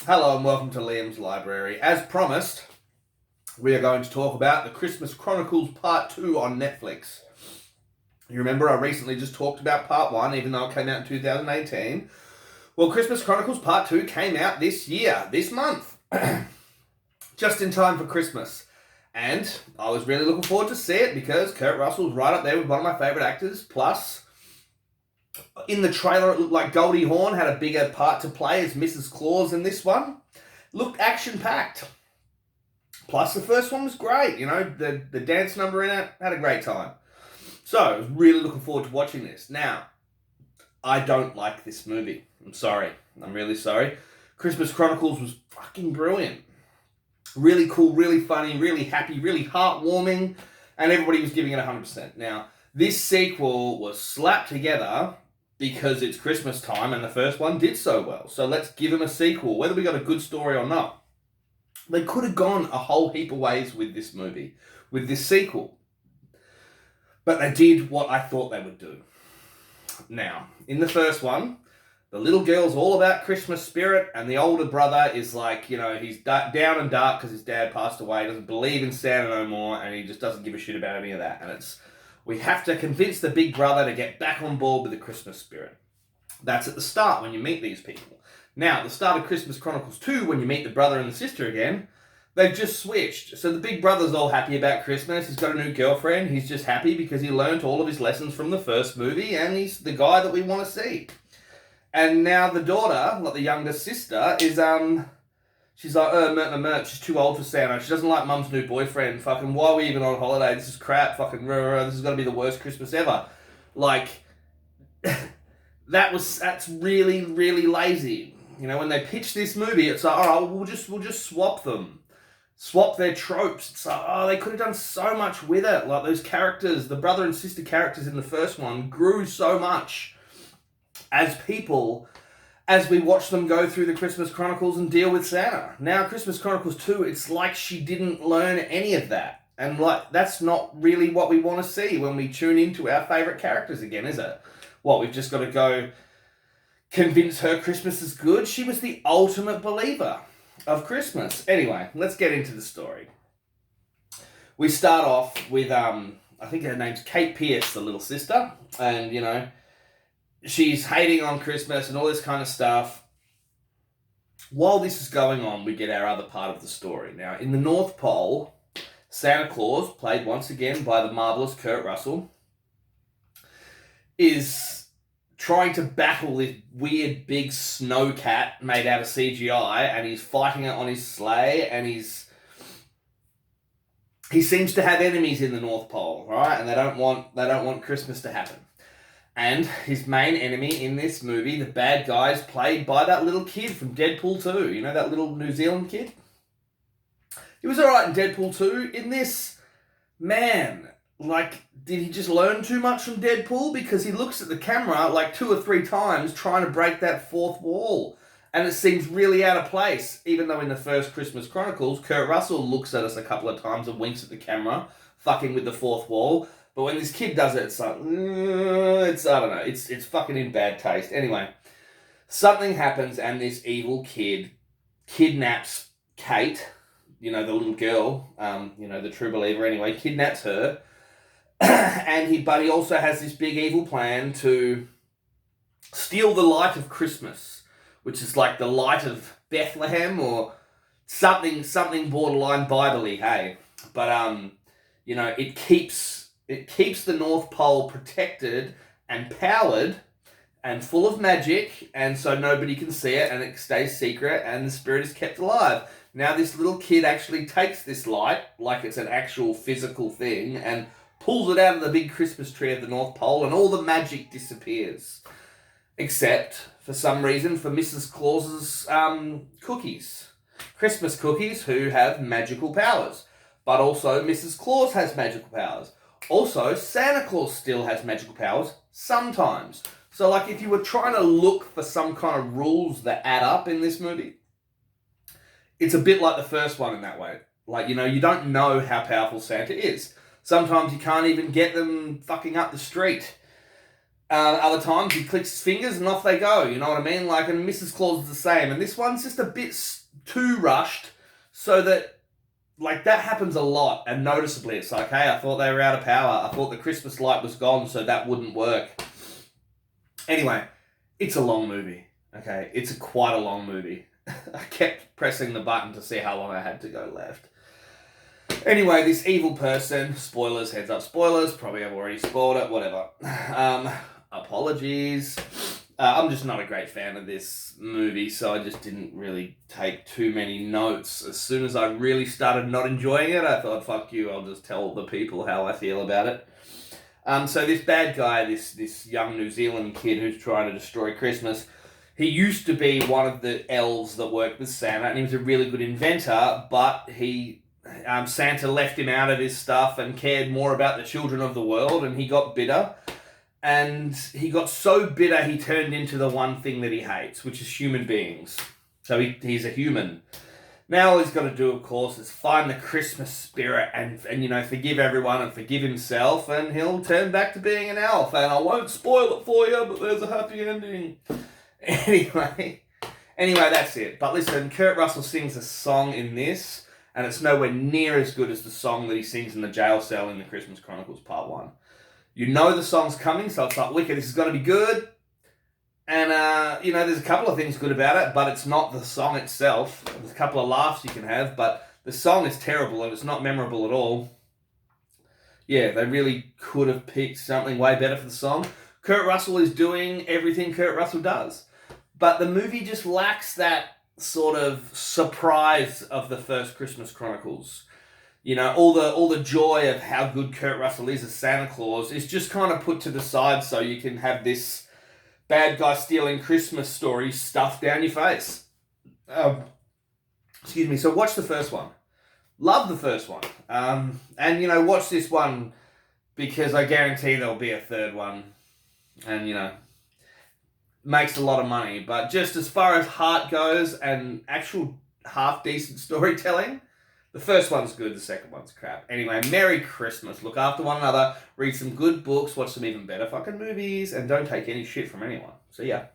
Hello and welcome to Liam's Library. As promised, we are going to talk about the Christmas Chronicles Part 2 on Netflix. You remember I recently just talked about Part 1, even though it came out in 2018. Well, Christmas Chronicles Part 2 came out this year, this month, just in time for Christmas. And I was really looking forward to see it because Kurt Russell's right up there with one of my favourite actors. Plus, in the trailer, it looked like Goldie Hawn had a bigger part to play as Mrs. Claus in this one. Looked action-packed. Plus, the first one was great. You know, the dance number in it, had a great time. So, I was really looking forward to watching this. Now, I don't like this movie. I'm sorry. I'm really sorry. Christmas Chronicles was fucking brilliant. Really cool, really funny, really happy, really heartwarming, and everybody was giving it 100%. Now, this sequel was slapped together because it's Christmas time and the first one did so well. So let's give them a sequel, whether we got a good story or not. They could have gone a whole heap of ways with this movie, with this sequel. But they did what I thought they would do. Now, in the first one, the little girl's all about Christmas spirit, and the older brother is like, you know, he's down and dark because his dad passed away, doesn't believe in Santa no more, and he just doesn't give a shit about any of that. And we have to convince the big brother to get back on board with the Christmas spirit. That's at the start when you meet these people. Now, at the start of Christmas Chronicles 2, when you meet the brother and the sister again, they've just switched. So the big brother's all happy about Christmas. He's got a new girlfriend. He's just happy because he learned all of his lessons from the first movie, and he's the guy that we want to see. And now the daughter, like the younger sister, is she's like, she's too old for Santa. She doesn't like mum's new boyfriend. Fucking, why are we even on holiday? This is crap. Fucking, this is gonna be the worst Christmas ever. Like, that's really, really lazy. You know, when they pitch this movie, it's like, all right, we'll just swap them. Swap their tropes. It's like, oh, they could have done so much with it. Like, those characters, the brother and sister characters in the first one, grew so much as people as we watch them go through the Christmas Chronicles and deal with Santa. Now, Christmas Chronicles 2, it's like she didn't learn any of that. And like, that's not really what we want to see when we tune into our favourite characters again, is it? What, we've just got to go convince her Christmas is good? She was the ultimate believer of Christmas. Anyway, let's get into the story. We start off with, I think her name's Kate Pierce, the little sister. And, you know, she's hating on Christmas and all this kind of stuff. While this is going on, we get our other part of the story. Now, in the North Pole, Santa Claus, played once again by the marvellous Kurt Russell, is trying to battle this weird big snow cat made out of CGI, and he's fighting it on his sleigh, and he seems to have enemies in the North Pole, right? And they don't want Christmas to happen. And his main enemy in this movie, the bad guy, is played by that little kid from Deadpool 2. You know, that little New Zealand kid? He was alright in Deadpool 2. In this, man, like, did he just learn too much from Deadpool? Because he looks at the camera like 2 or 3 times trying to break that fourth wall. And it seems really out of place. Even though in the first Christmas Chronicles, Kurt Russell looks at us a couple of times and winks at the camera, fucking with the fourth wall. But when this kid does it, it's like, I don't know, it's fucking in bad taste. Anyway, something happens and this evil kid kidnaps Kate, you know, the little girl, you know, the true believer anyway, kidnaps her. But he also has this big evil plan to steal the light of Christmas, which is like the light of Bethlehem or something borderline Bible-y, hey. But, you know, it keeps the North Pole protected and powered and full of magic, and so nobody can see it, and it stays secret, and the spirit is kept alive. Now this little kid actually takes this light, like it's an actual physical thing, and pulls it out of the big Christmas tree of the North Pole, and all the magic disappears. Except, for some reason, for Mrs. Claus's cookies. Christmas cookies, who have magical powers. But also, Mrs. Claus has magical powers. Also, Santa Claus still has magical powers, sometimes. So, like, if you were trying to look for some kind of rules that add up in this movie, it's a bit like the first one in that way. Like, you know, you don't know how powerful Santa is. Sometimes you can't even get them fucking up the street. Other times he clicks his fingers and off they go, you know what I mean? Like, and Mrs. Claus is the same. And this one's just a bit too rushed, so that, like, that happens a lot, and noticeably it's like, hey, I thought they were out of power. I thought the Christmas light was gone, so that wouldn't work. Anyway, it's a long movie, okay? It's quite a long movie. I kept pressing the button to see how long I had to go left. Anyway, this evil person, spoilers, heads up, spoilers, probably I've already spoiled it, whatever. Apologies. I'm just not a great fan of this movie, so I just didn't really take too many notes. As soon as I really started not enjoying it, I thought, fuck you, I'll just tell the people how I feel about it. So this bad guy, this young New Zealand kid who's trying to destroy Christmas, he used to be one of the elves that worked with Santa, and he was a really good inventor, but Santa left him out of his stuff and cared more about the children of the world, and he got bitter. And he got so bitter he turned into the one thing that he hates, which is human beings. So he's a human. Now all he's got to do, of course, is find the Christmas spirit and forgive everyone and forgive himself, and he'll turn back to being an elf. And I won't spoil it for you, but there's a happy ending. Anyway, that's it. But listen, Kurt Russell sings a song in this, and it's nowhere near as good as the song that he sings in the jail cell in the Christmas Chronicles Part 1. You know the song's coming, so it's like, wicked, this is going to be good. And, there's a couple of things good about it, but it's not the song itself. There's a couple of laughs you can have, but the song is terrible and it's not memorable at all. Yeah, they really could have picked something way better for the song. Kurt Russell is doing everything Kurt Russell does. But the movie just lacks that sort of surprise of the first Christmas Chronicles. All the joy of how good Kurt Russell is as Santa Claus is just kind of put to the side so you can have this bad guy stealing Christmas story stuffed down your face. Excuse me. So watch the first one. Love the first one. And watch this one because I guarantee there'll be a third one. And, makes a lot of money. But just as far as heart goes and actual half-decent storytelling, the first one's good, the second one's crap. Anyway, Merry Christmas. Look after one another, read some good books, watch some even better fucking movies, and don't take any shit from anyone. See ya.